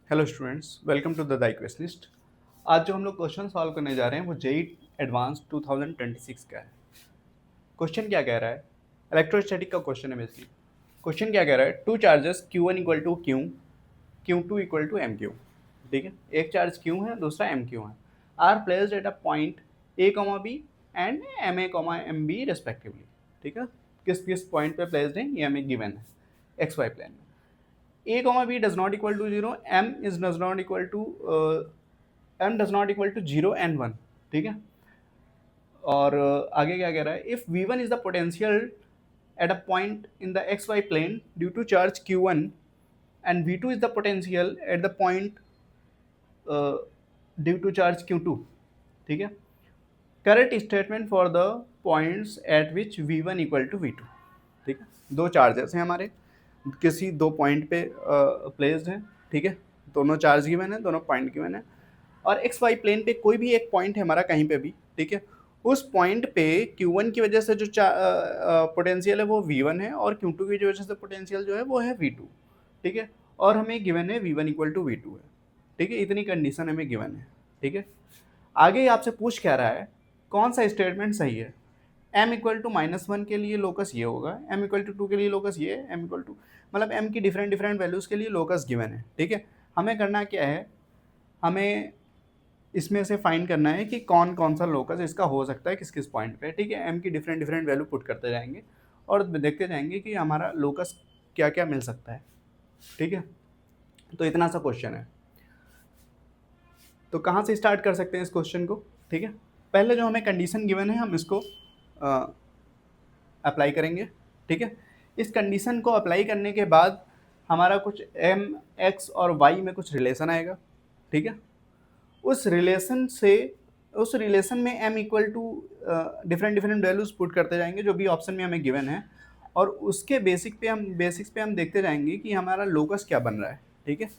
Hello students, welcome to the Questionist. आज जो हम लोग क्वेश्चन सॉल्व करने जा रहे हैं वो जेई एडवांस 2026 का है। क्वेश्चन क्या कह रहा है? इलेक्ट्रोस्टैटिक का क्वेश्चन है बेसिकली। क्वेश्चन क्या कह रहा है? Two charges Q1 equal to q, Q2 equal to m q. ठीक है, एक चार्ज क्यू है, दूसरा एम क्यू है। Are placed at a point A comma B and m A comma m B respectively. ठीक है, किस किस पॉइंट पे प्लेस्ड है ये हमें गिवन है एक्स वाई प्लेन में। a comma b does not equal to 0, m is does not equal to m does not equal to 0 and 1। ठीक है, और आगे क्या कह रहा है? If v1 is the potential at a point in the xy plane due to charge q1 and v2 is the potential at the point uh, due to charge q2। ठीक है, correct statement for the points at which v1 equal to v2। ठीक है, दो charges हैं हमारे, किसी दो point पे प्लेस्ड हैं। ठीक है, दोनों चार्ज गिवन है, दोनों पॉइंट गिवन है, और एक्स वाई प्लेन पे कोई भी एक पॉइंट है हमारा कहीं पे भी। ठीक है, उस पॉइंट पे Q1 की वजह से जो पोटेंशियल है वो V1 है, और Q2 की वजह से पोटेंशियल जो है वो है V2। ठीक है, और हमें गिवन है V1 इक्वल टू V2 है। ठीक है, इतनी कंडीशन हमें गिवन है। ठीक है, आगे आपसे पूछ क्या रहा है, कौन सा स्टेटमेंट सही है? m इक्वल टू -1 के लिए लोकस ये होगा, m इक्वल टू 2 के लिए लोकस ये, m इक्वल टू मतलब m की डिफरेंट डिफरेंट वैल्यूज़ के लिए लोकस गिवन है। ठीक है, हमें करना क्या है, हमें इसमें से फाइंड करना है कि कौन कौन सा लोकस इसका हो सकता है किस किस पॉइंट पे। ठीक है, m की डिफरेंट डिफरेंट वैल्यू पुट करते जाएंगे और देखते जाएंगे कि हमारा लोकस क्या क्या मिल सकता है। ठीक है, तो इतना सा क्वेश्चन है। तो कहाँ से स्टार्ट कर सकते हैं इस क्वेश्चन को? ठीक है, पहले जो हमें कंडीशन गिवन है हम इसको अप्लाई करेंगे। ठीक है, इस कंडीशन को अप्लाई करने के बाद हमारा कुछ m x और y में कुछ रिलेशन आएगा। ठीक है, उस रिलेशन में m equal to different different values put करते जाएंगे जो भी ऑप्शन में हमें गिवन है, और उसके बेसिक्स पे हम देखते जाएंगे कि हमारा लोकस क्या बन रहा है। ठीक है,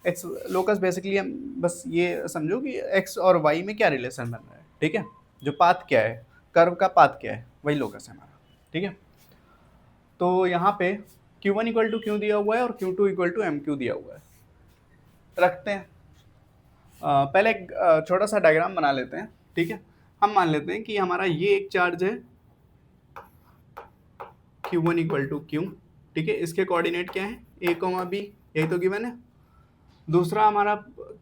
एक्स लोकस बेसिकली हम बस ये समझो कि x और y में क्या रिलेशन बन रहा है। ठीक है, जो पाथ क्या है, कर्व का पाथ क्या है, वही लोकस है हमारा। ठीक है, तो यहाँ पे Q1 इक्वल टू क्यू दिया हुआ है और Q2 equal to m Q दिया हुआ है। रखते हैं, पहले एक छोटा सा डायग्राम बना लेते हैं। ठीक है, हम मान लेते हैं कि हमारा ये एक चार्ज है Q1 इक्वल टू क्यू। ठीक है, इसके कोऑर्डिनेट क्या है, a कॉमा बी, यही तो गिवन है। दूसरा हमारा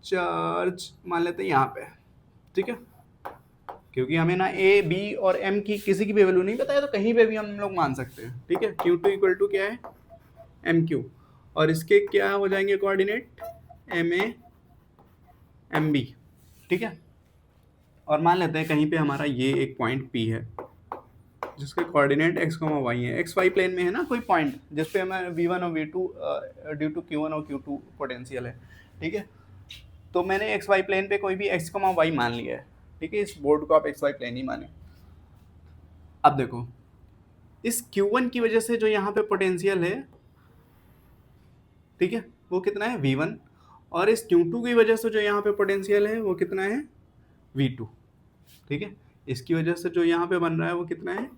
चार्ज मान लेते हैं यहाँ पे। ठीक है, क्योंकि हमें ना a b और m की किसी की भी वैल्यू नहीं पता है, तो कहीं पे भी हम लोग मान सकते हैं। ठीक है, Q2 इक्वल टू क्या है, एम क्यू, और इसके क्या हो जाएंगे coordinate, m A m B. ठीक है, और मान लेते हैं कहीं पे हमारा ये एक पॉइंट P है जिसके कोऑर्डिनेट x, y है। एक्स वाई प्लेन में है ना कोई पॉइंट जिसपे हमें v1 और v2 ड्यू टू q1 और q2 पोटेंशियल है। ठीक है, तो मैंने एक्स वाई प्लेन पे कोई भी x, y मान लिया है। ठीक है, इस बोर्ड को आप एक्स वाई प्लेन ही माने। अब देखो, इस q1 की वजह से जो यहाँ पे पोटेंशियल है, ठीक है, वो कितना है v1, और इस q2 की वजह से जो यहाँ पे पोटेंशियल है वो कितना है v2। ठीक है, इसकी वजह से जो यहाँ पे बन रहा है वो कितना है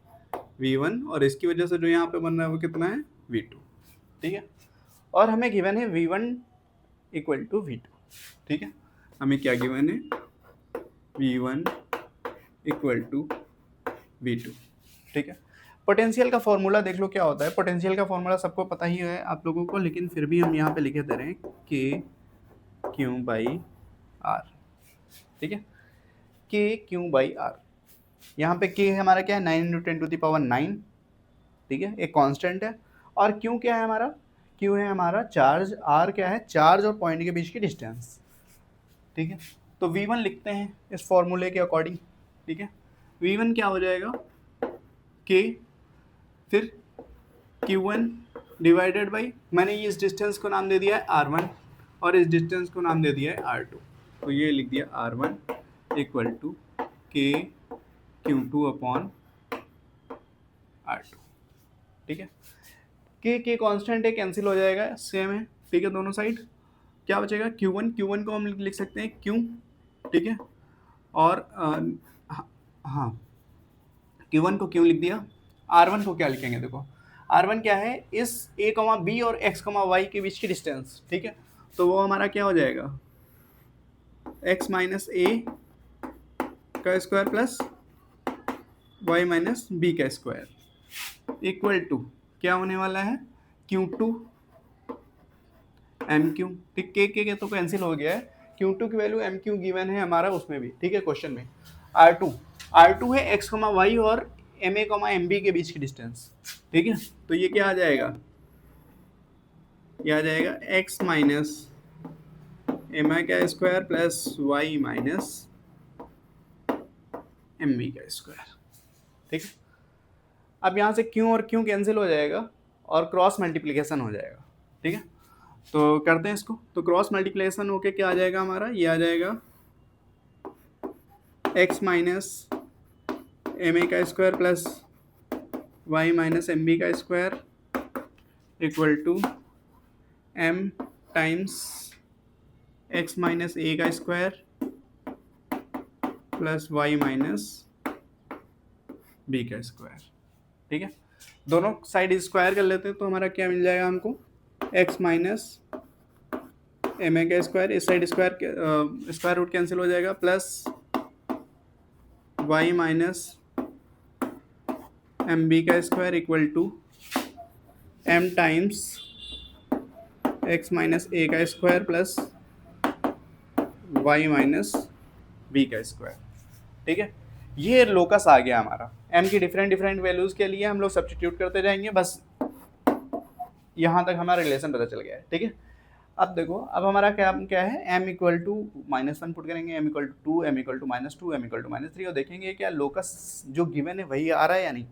v1, और इसकी वजह से जो यहाँ पे बन रहा है वो कितना है v2। ठीक है, और हमें गिवन है v1 इक्वल टू v2। ठीक है, हमें क्या गिवन है, v1 इक्वल टू v2। ठीक है, पोटेंशियल का फॉर्मूला देख लो क्या होता है। पोटेंशियल का फॉर्मूला सबको पता ही है आप लोगों को, लेकिन फिर भी हम यहाँ पे लिखे दे रहे हैं k q बाई r। ठीक है, k q बाई r, यहाँ पे k है हमारा क्या है, 9 इंटू 10 टू द पावर 9। ठीक है, एक कांस्टेंट है, और q क्या है हमारा, q है हमारा चार्ज, r क्या है, चार्ज और पॉइंट के बीच की डिस्टेंस। ठीक है, तो v1 लिखते हैं इस फॉर्मूले के अकॉर्डिंग। ठीक है, v1 क्या हो जाएगा, k फिर q1 डिवाइडेड बाई, मैंने ये इस डिस्टेंस को नाम दे दिया है r1 और इस डिस्टेंस को नाम दे दिया है r2, तो ये लिख दिया r1 equal to k q2 upon r2। ठीक है, k कांस्टेंट है, कैंसिल हो जाएगा, सेम है। ठीक है, दोनों साइड क्या बचेगा, q1 को हम लिख सकते हैं q। ठीक है, और हाँ, q1 को q लिख दिया। r1 को क्या लिखेंगे, देखो r1 क्या है, इस a, b और x, y के बीच की डिस्टेंस। ठीक है, तो वो हमारा क्या हो जाएगा, x माइनस ए का square plus y minus B का स्क्वायर इक्वल टू क्या होने वाला है, Q2 MQ। ठीक, के तो कैंसिल हो गया है, Q2 की वैल्यू MQ गिवन है हमारा उसमें भी, ठीक है क्वेश्चन में। R2 है x, y और MA, MB के बीच की डिस्टेंस, ठीक है। तो ये क्या आ जाएगा, ये आ जाएगा x माइनस एम आई का square plus Y minus M B का स्क्वायर, ठीक है। अब यहाँ से क्यू और क्यू कैंसिल हो जाएगा और क्रॉस मल्टीप्लिकेशन हो जाएगा, ठीक है। तो करते हैं इसको, तो क्रॉस मल्टीप्लिकेशन होके क्या आ जाएगा हमारा, ये आ जाएगा x माइनस एम ए का square plus Y minus M B का square equal to m times x minus ए का square plus Y minus B का स्क्वायर, ठीक है। दोनों साइड स्क्वायर कर लेते हैं तो हमारा क्या मिल जाएगा हमको, x माइनस एम ए का स्क्वायर, इस साइड स्क्वायर रूट कैंसिल हो जाएगा, plus y minus M B का square equal to m times x minus ए का square plus y minus B का स्क्वायर, ठीक है। ये लोकस आ गया हमारा, m की डिफरेंट डिफरेंट वैल्यूज़ के लिए हम लोग सब्स्टिट्यूट करते जाएंगे, बस यहाँ तक हमारा रिलेशन पता चल गया है, ठीक है। अब देखो, अब हमारा क्या है, m इक्वल टू -1 पुट करेंगे, m equal to 2, m equal to -2, m equal to -3 और देखेंगे क्या लोकस जो गिवन है वही आ रहा है या नहीं।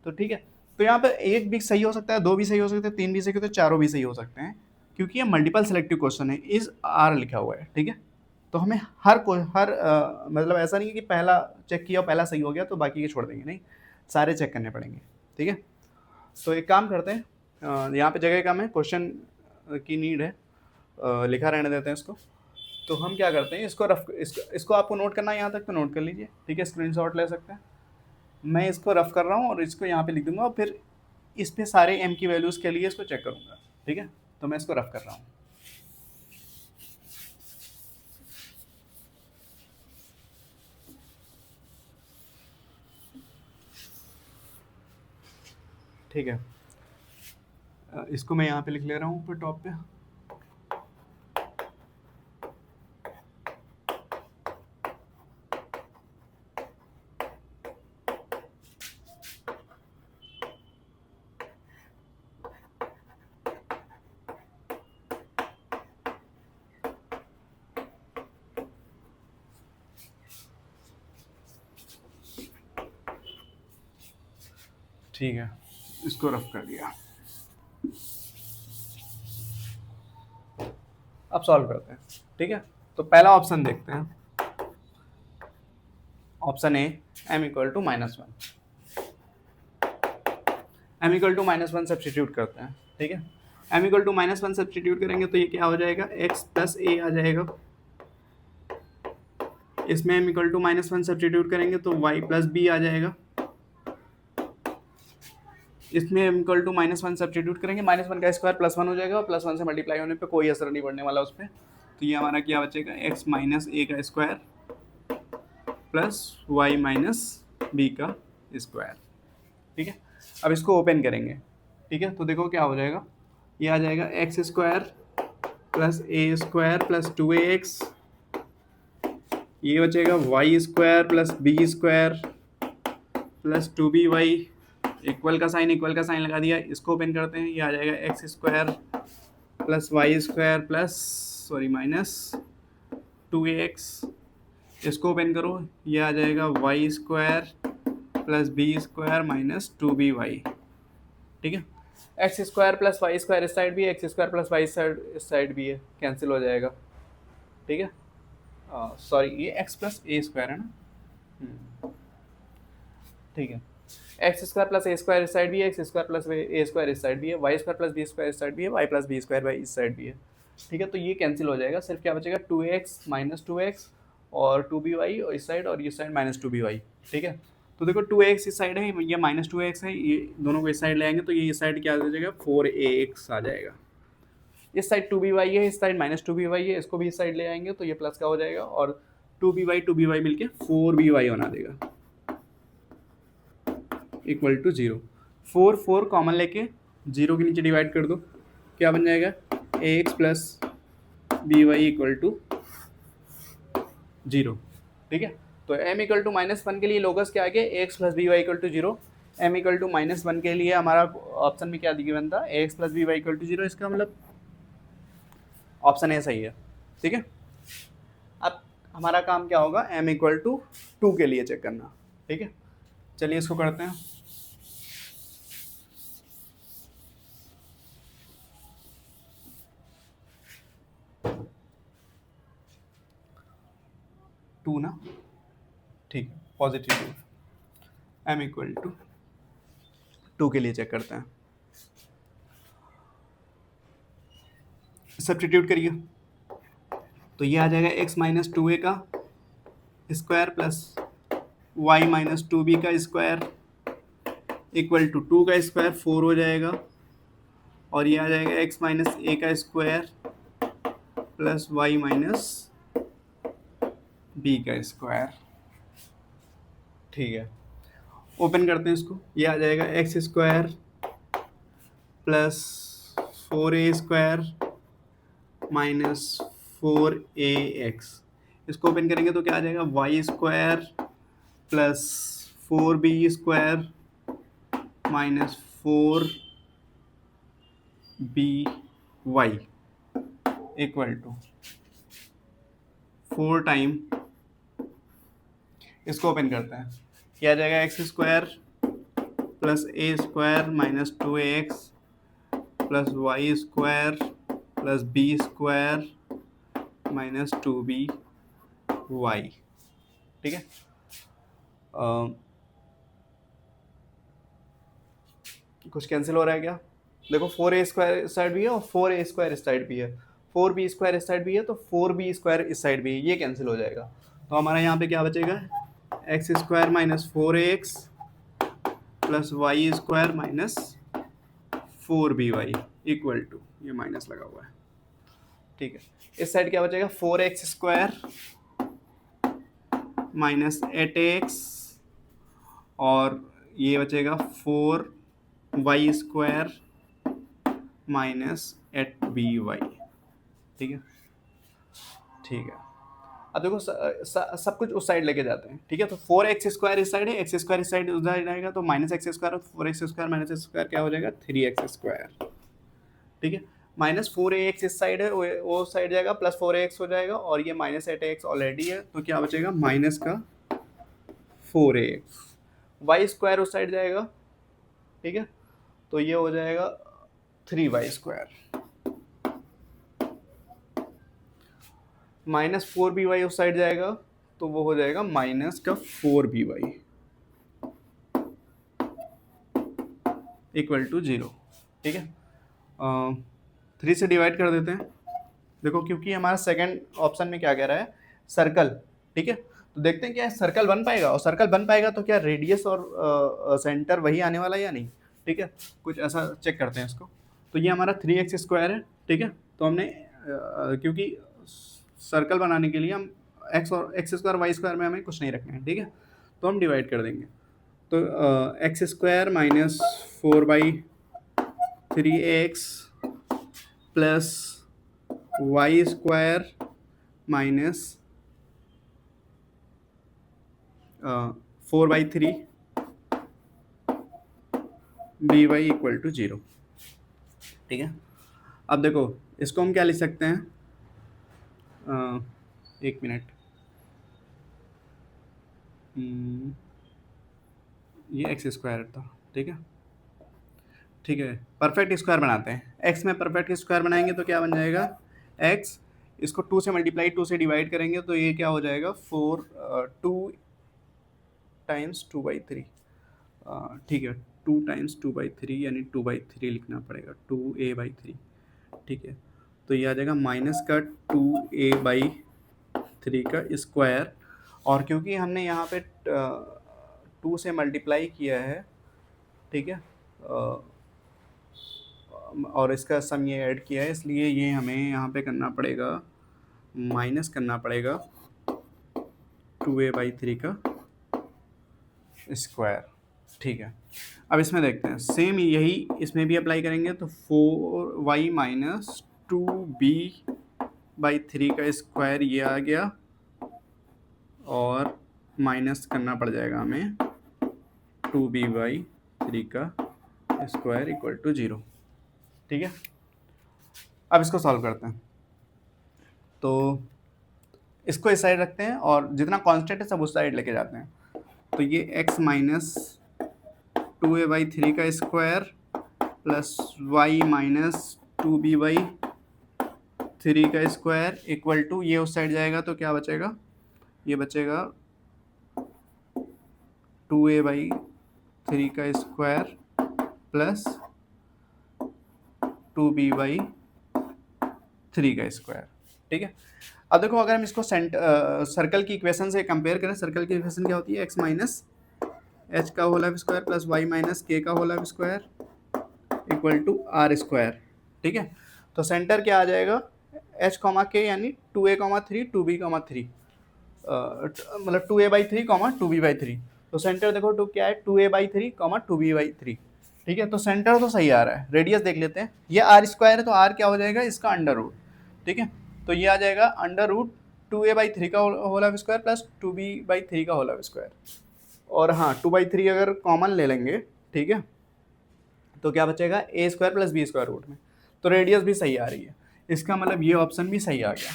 तो ठीक है, तो यहाँ पर एक भी सही हो सकता है, दो भी सही हो सकते हैं, तीन भी सही हो सकते हैं, चारों भी सही हो सकते हैं, क्योंकि ये मल्टीपल सेलेक्टिव क्वेश्चन है, इज आर लिखा हुआ है, ठीक है। तो हमें मतलब ऐसा नहीं है कि पहला चेक किया पहला सही हो गया तो बाकी के छोड़ देंगे, नहीं, सारे चेक करने पड़ेंगे, ठीक है। तो एक काम करते हैं, यहाँ पे जगह कम है, क्वेश्चन की नीड है, लिखा रहने देते हैं इसको। तो हम क्या करते हैं, इसको आपको नोट करना है यहाँ तक तो नोट कर लीजिए, ठीक है, स्क्रीनशॉट ले सकते हैं। मैं इसको रफ कर रहा हूँ और इसको यहाँ पे लिख दूंगा और फिर इस पे सारे m की वैल्यूज़ के लिए इसको चेक करूँगा, ठीक है। तो मैं इसको रफ कर रहा हूँ। ठीक है, इसको मैं यहाँ पे लिख ले रहा हूँ ऊपर टॉप पे। ठीक है, इसको रफ कर दिया। अब सॉल्व करते हैं, ठीक है। तो पहला ऑप्शन देखते हैं, option A, m equal to -1, m equal to -1 substitute करते हैं, ठीक है। m इक्वल टू -1 सब्स्टिट्यूट करेंगे तो ये क्या हो जाएगा, x प्लस ए आ जाएगा, इसमें m इक्वल टू -1 सब्स्टिट्यूट करेंगे तो y प्लस बी आ जाएगा, इसमें m इक्वल टू -1 सब्स्टिट्यूट करेंगे, -1 का स्क्वायर +1 हो जाएगा और +1 से मल्टीप्लाई होने पे कोई असर नहीं पड़ने वाला उस पर। तो ये हमारा क्या बचेगा, x माइनस ए का square plus Y minus B का स्क्वायर, ठीक है। अब इसको ओपन करेंगे, ठीक है, तो देखो क्या हो जाएगा, ये आ जाएगा एक्स स्क्वायर प्लस ए स्क्वायर प्लस 2ax, ये बचेगा y square plus B square plus 2by, equal का साइन लगा दिया, इसको ओपन करते हैं, ये आ जाएगा x square plus Y square plus minus 2ax, इसको ओपन करो, ये आ जाएगा Y square plus B square minus 2by, ठीक है। X square plus Y square इस साइड भी है, एक्स स्क्वायर प्लस वाई इस साइड भी है, कैंसिल हो जाएगा, ठीक है। सॉरी, ये एक्स प्लस ए स्क्वायर है ना, ठीक है। एक्स स्क्वायर प्लस ए स्क्वायर इस साइड भी है, एक्स स्क्वायर प्लस ए स्क्वायर इस साइड भी है, y square plus B square इस साइड भी है, y plus B square y इस साइड भी है, ठीक है। तो ये कैंसिल हो जाएगा, सिर्फ क्या बचेगा 2x माइनस 2x और 2by और इस साइड और ये साइड माइनस 2by, ठीक है। तो देखो 2x इस साइड है, ये माइनस 2x है, ये दोनों को इस साइड ले आएंगे तो ये इस साइड क्या आ जाएगा 4ax आ जाएगा। इस साइड 2by है, इस साइड -2by है, इसको भी इस साइड ले आएंगे तो ये प्लस का हो जाएगा और 2by मिलके 4by बना देगा इक्वल टू 0। 4 कॉमन लेके 0 के नीचे डिवाइड कर दो, क्या बन जाएगा ax plus by equal to 0। ठीक है, तो m इक्वल टू -1 के लिए लोगस क्या आ गया ax plus by equal to 0। m equal to -1 के लिए हमारा ऑप्शन में क्या गिवन था ax plus by equal to 0, इसका मतलब ऑप्शन ए सही है। ठीक है, अब हमारा काम क्या होगा m इक्वल टू 2 के लिए चेक करना। ठीक है, चलिए इसको करते हैं। टू ना, ठीक है, पॉजिटिव 2, m इक्वल टू 2 के लिए चेक करते हैं। सब्स्टिट्यूट करिए तो ये आ जाएगा x माइनस 2a का square plus y minus 2b का स्क्वायर इक्वल टू 2 का स्क्वायर 4 हो जाएगा और ये आ जाएगा x माइनस a का square plus y minus b का स्क्वायर। ठीक है, ओपन करते हैं इसको, ये आ जाएगा x square plus 4a square minus 4ax। इसको ओपन करेंगे तो क्या आ जाएगा Y square plus 4b square minus 4by equal to 4 time, इसको ओपन करते हैं, क्या आ जाएगा एक्स स्क्वायर प्लस ए square minus 2ax plus Y square plus B square minus 2by। ठीक है, कुछ कैंसिल हो रहा है क्या? देखो 4a स्क्वायर इस साइड भी है और 4a स्क्वायर इस साइड भी है, 4b स्क्वायर इस साइड भी है तो 4b स्क्वायर इस साइड भी है, ये कैंसिल हो जाएगा। तो हमारा यहाँ पे क्या बचेगा x square minus 4ax plus Y square minus 4by equal to, ये माइनस लगा हुआ है। ठीक है, इस साइड क्या बचेगा 4x स्क्वायर माइनस 8ax और ये बचेगा 4y स्क्वायर माइनस 8by। ठीक है, ठीक है, अब देखो सब कुछ उस साइड लेके जाते हैं। ठीक है, तो 4x स्क्वायर इस साइड है, एक्स स्क्वायर इस साइड उधर जाएगा तो माइनस एक्स स्क्वायर और 4x square minus x square क्या हो जाएगा 3x स्क्वायर। ठीक है, माइनस 4ax इस साइड है, वो साइड जाएगा प्लस 4ax हो जाएगा और ये माइनस 8ax ऑलरेडी है तो क्या बचेगा माइनस का 4ax। वाई स्क्वायर उस साइड जाएगा, ठीक है, तो ये हो जाएगा 3y स्क्वायर माइनस 4by उस साइड जाएगा तो वो हो जाएगा माइनस का 4by इक्वल टू 0। ठीक है, 3 से डिवाइड कर देते हैं। देखो क्योंकि हमारा सेकंड ऑप्शन में क्या कह रहा है सर्कल। ठीक है, तो देखते हैं क्या सर्कल बन पाएगा, और सर्कल बन पाएगा तो क्या रेडियस और सेंटर वही आने वाला है या नहीं। ठीक है, कुछ ऐसा चेक करते हैं इसको। तो ये हमारा 3x स्क्वायर है। ठीक है, तो हमने क्योंकि सर्कल बनाने के लिए हम x और एक्स स्क्वायर वाई स्क्वायर में हमें कुछ नहीं रखना है। ठीक है, तो हम डिवाइड कर देंगे तो x square minus 4/3x plus Y square minus 4/3 by equal to 0। ठीक है, अब देखो इसको हम क्या लिख सकते हैं, एक मिनट, ये एक्स स्क्वायर था। ठीक है, ठीक है, परफेक्ट स्क्वायर बनाते हैं। एक्स में परफेक्ट स्क्वायर बनाएंगे तो क्या बन जाएगा एक्स, इसको 2 से मल्टीप्लाई 2 से डिवाइड करेंगे तो ये क्या हो जाएगा 2 टाइम्स 2/3। ठीक है, 2 टाइम्स 2/3 यानी 2/3 लिखना पड़ेगा, 2a/3। ठीक है, तो ये आ जाएगा माइनस का 2a/3 का स्क्वायर, और क्योंकि हमने यहाँ पे 2 से मल्टीप्लाई किया है, ठीक है, और इसका सम ये ऐड किया है, इसलिए ये हमें यहाँ पे करना पड़ेगा, माइनस करना पड़ेगा 2a/3 का स्क्वायर। ठीक है, अब इसमें देखते हैं, सेम यही इसमें भी अप्लाई करेंगे, तो 4y माइनस 2b/3 का स्क्वायर ये आ गया, और माइनस करना पड़ जाएगा हमें 2b/3 का स्क्वायर इक्वल टू 0। ठीक है, अब इसको सॉल्व करते हैं। तो इसको इस साइड रखते हैं और जितना कांस्टेंट है सब उस साइड लेके जाते हैं। तो ये x माइनस 2a/3 का square plus y minus 2b/3 का स्क्वायर इक्वल टू, ये उस साइड जाएगा तो क्या बचेगा, ये बचेगा 2a/3 का स्क्वायर प्लस 2b/3 का स्क्वायर। ठीक है, अब देखो अगर हम इसको सर्कल की इक्वेशन से कंपेयर करें, सर्कल की इक्वेशन क्या होती है, x माइनस एच का whole square plus Y minus k का whole square equal to r square. ठीक है, तो सेंटर क्या आ जाएगा, h कॉमा के यानी 2a,3 2b,3 मतलब 2a/3 2b/3। तो सेंटर देखो टू क्या है, 2a/3 2b/3। ठीक है, तो सेंटर तो सही आ रहा है। रेडियस देख लेते हैं, ये आर स्क्वायर है तो आर क्या हो जाएगा, इसका अंडर रूट। ठीक है, तो ये आ जाएगा अंडर रूट 2a/3 का होल स्क्वायर प्लस 2b/3 का होल स्क्वायर। और हाँ, 2/3 अगर कॉमन ले लेंगे, ठीक है, तो क्या बचेगा, a square plus B square root में। तो रेडियस भी सही आ रही है, इसका मतलब ये ऑप्शन भी सही आ गया।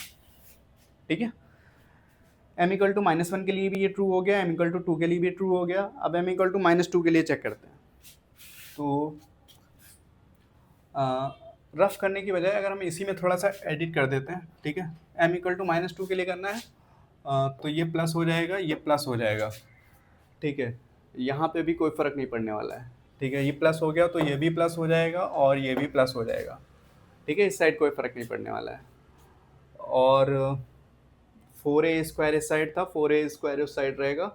ठीक है, m इक्वल टू -1 के लिए भी ये ट्रू हो गया, m इक्वल टू 2 के लिए भी ट्रू हो गया। अब m इक्वल टू -2 के लिए चेक करते हैं। तो रफ करने की बजाय अगर हम इसी में थोड़ा सा एडिट कर देते हैं, ठीक है, m इक्वल टू -2 के लिए करना है, तो ये प्लस हो जाएगा, ये प्लस हो जाएगा। ठीक है, यहाँ पे भी कोई फ़र्क नहीं पड़ने वाला है। ठीक है, ये प्लस हो गया तो ये भी प्लस हो जाएगा और ये भी प्लस हो जाएगा। ठीक है, इस साइड कोई फ़र्क नहीं पड़ने वाला है। और 4a² इस साइड था, 4a² उस साइड रहेगा,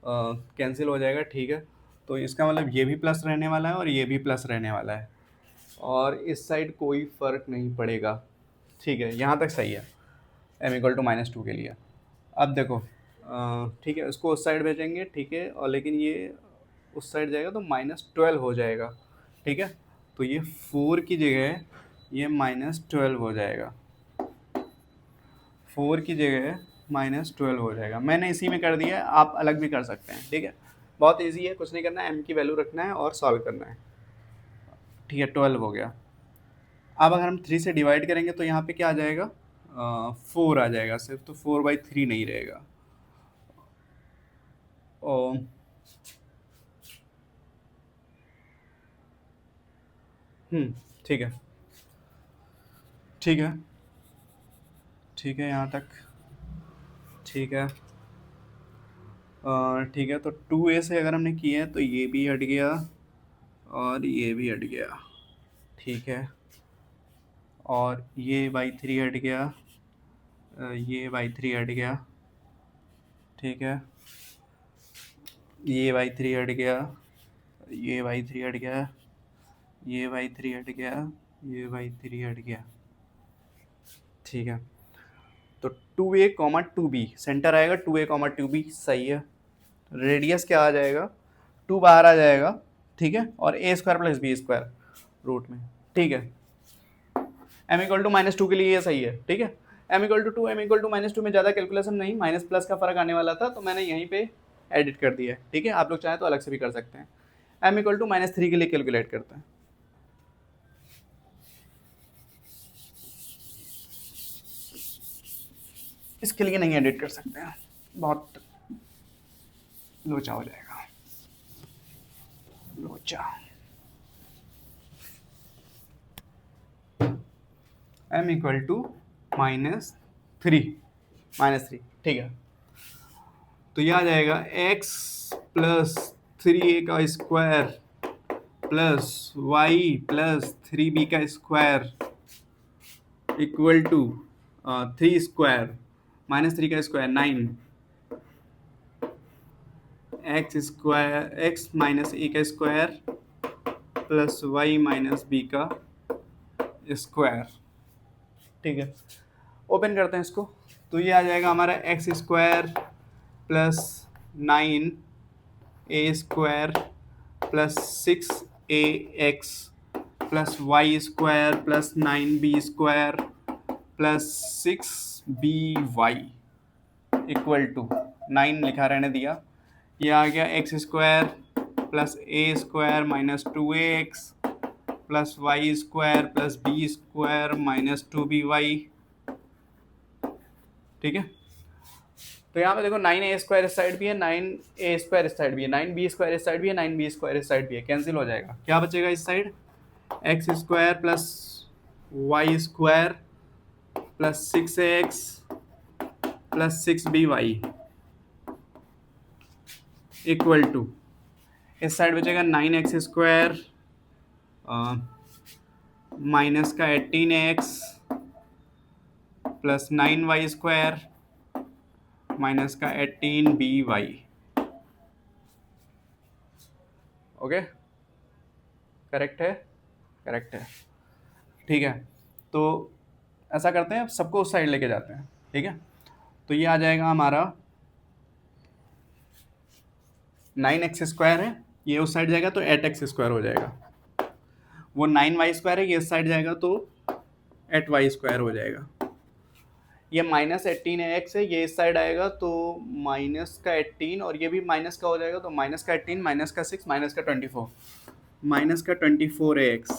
कैंसिल हो जाएगा। ठीक है, तो इसका मतलब ये भी प्लस रहने वाला है और ये भी प्लस रहने वाला है, और इस साइड कोई फ़र्क नहीं पड़ेगा। ठीक है, यहाँ तक सही है m इक्वल टू -2 के लिए। अब देखो, ठीक है, इसको उस साइड भेजेंगे, ठीक है, और लेकिन ये उस साइड जाएगा तो -12 हो जाएगा। ठीक है, तो ये 4 की जगह ये -12 हो जाएगा, 4 की जगह -12 हो जाएगा। मैंने इसी में कर दिया है, आप अलग भी कर सकते हैं। ठीक है, बहुत इजी है, कुछ नहीं करना है, m की वैल्यू रखना है और सॉल्व करना है। ठीक है, 12 हो गया। अब अगर हम 3 से डिवाइड करेंगे तो यहाँ पे क्या आ जाएगा, 4 आ जाएगा सिर्फ, तो 4/3 नहीं रहेगा। और ठीक है, ठीक है, ठीक है, यहाँ तक ठीक है। ठीक है, तो 2a से अगर हमने किया है तो ये भी हट गया और ये भी हट गया। ठीक है, और ये by3 हट गया, ये by3 हट गया। ठीक है, ये by3 हट गया, ये by3 हट गया, ये by3 हट गया, ये by3 हट गया। ठीक है, तो 2a, 2b सेंटर आएगा, 2a, 2b सही है। रेडियस क्या आ जाएगा, 2 बाहर आ जाएगा। ठीक है, और a² प्लस b² रूट में। ठीक है, m इक्वल टू -2 के लिए ये सही है। ठीक है, m equal to 2, m equal to -2 में ज़्यादा कैलकुलेशन नहीं, माइनस प्लस का फर्क आने वाला था तो मैंने यहीं पे एडिट कर दिया है। ठीक है, आप लोग चाहें तो अलग से भी कर सकते हैं। m इक्वल टू -3 के लिए कैलकुलेट करते हैं। इसके लिए नहीं एडिट कर सकते हैं, बहुत लोचा हो जाएगा, लोचा। m इक्वल टू -3, ठीक है, तो यह आ जाएगा x प्लस 3a का square plus y plus 3b का स्क्वायर इक्वल टू 3 स्क्वायर -3 का स्क्वायर 9, x माइनस a का square plus y minus b का स्क्वायर। ठीक है, ओपन करते हैं इसको, तो ये आ जाएगा हमारा x square plus 9 a² plus 6ax plus Y square plus 9b² plus 6by equal to 9 लिखा रहने दिया। ये आ गया x square plus a² minus 2ax plus Y square plus b² minus 2by। ठीक है, तो यहाँ पे देखो 9a² इस साइड भी है, 9a² इस साइड भी है, 9b² इस साइड भी है, 9b² इस साइड भी है, कैंसिल हो जाएगा। क्या बचेगा इस side? X square plus Y square plus 6ax plus 6by equal to, इस साइड बचेगा 9x² माइनस का 18x प्लस 9y² माइनस का 18by। ओके, करेक्ट है? करेक्ट है। ठीक है, तो ऐसा करते हैं, अब सबको उस साइड लेके जाते हैं। ठीक है, तो ये आ जाएगा हमारा 9x² है, ये उस साइड जाएगा तो 8x² हो जाएगा। वो 9y² है, ये इस साइड जाएगा तो 8y² हो जाएगा। ये माइनस 18x है, ये इस साइड आएगा तो माइनस का 18, और ये भी माइनस का हो जाएगा तो माइनस का 18 माइनस का 6 माइनस का 24, माइनस का 24ax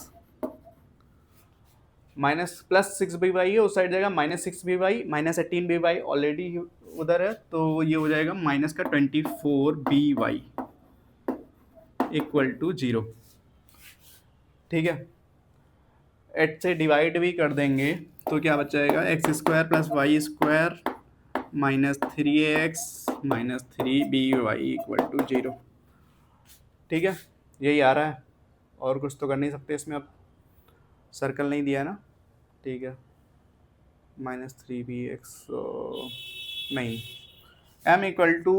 माइनस प्लस 6by है, उस साइड जाएगा minus 6by minus 18by already उधर है, तो ये हो जाएगा माइनस का 24by इक्वल टू 0। ठीक है, 8 से डिवाइड भी कर देंगे तो क्या बच जाएगा? x² plus y² minus 3ax minus 3by equal to 0। ठीक है, यही आ रहा है, और कुछ तो कर नहीं सकते इसमें, अब सर्कल नहीं दिया है ना। ठीक है, माइनस 3bx नहीं, m इक्वल टू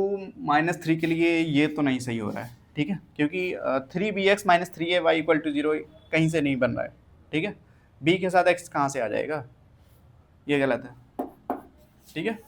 -3 के लिए ये तो नहीं सही हो रहा है। ठीक है, क्योंकि 3bx minus 3ay equal to 0 कहीं से नहीं बन रहा है। ठीक है, b के साथ x कहाँ से आ जाएगा? ये गलत है। ठीक है,